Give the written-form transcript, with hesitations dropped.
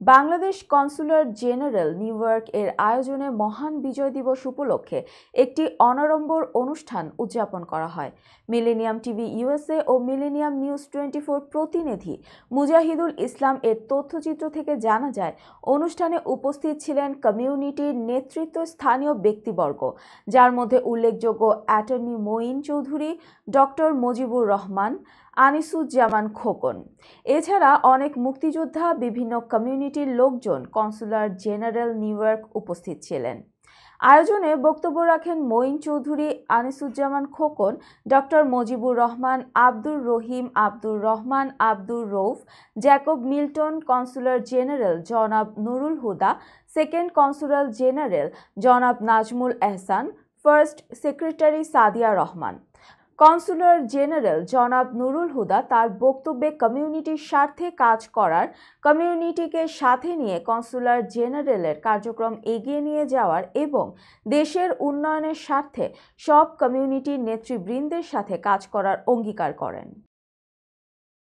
Bangladesh consular general new York এর আয়োজনে মহান বিজয় দিবস উপলক্ষে একটি অনাড়ম্বর অনুষ্ঠান উদযাপন করা হয়। মিলেনিয়াম টিভি ইউএসএ ও মিলেনিয়াম নিউজ 24 প্রতিনিধি মুজাহিদুল ইসলাম এর তথ্যচিত্র থেকে জানা যায়, অনুষ্ঠানে উপস্থিত ছিলেন কমিউনিটির নেতৃত্ব স্থানীয় ব্যক্তিবর্গ, যার মধ্যে উল্লেখযোগ্য অ্যাটর্নি মঈন চৌধুরী, ডক্টর মুজিবুর রহমান, আনিসুজ্জামান খোকন। এছাড়া অনেক মুক্তিযোদ্ধা, বিভিন্ন কমিউনিটির লোকজন কনসুলার জেনারেল নিউ ইয়র্ক উপস্থিত ছিলেন। আয়োজনে বক্তব্য রাখেন Moin Chowdhury, Anisuzzaman Khokon, doctor Mujibur Rahman, Abdur Rahim, Abdur Rahman, Abdur Rouf, Jacob Milton, consular general জনাব Nurul Huda, second consular general জনাব Nazmul Ehsan, first secretary Sadia Rahman. Consular general জনাব নুরুল হুদা তার বক্তব্যে কমিউনিটির স্বার্থে কাজ করার, কমিউনিটিকে সাথে নিয়ে কনসুলার জেনারেলের কার্যক্রম এগিয়ে নিয়ে যাওয়ার এবং দেশের উন্নয়নের স্বার্থে সব কমিউনিটির নেতৃবৃন্দের সাথে কাজ করার অঙ্গীকার করেন।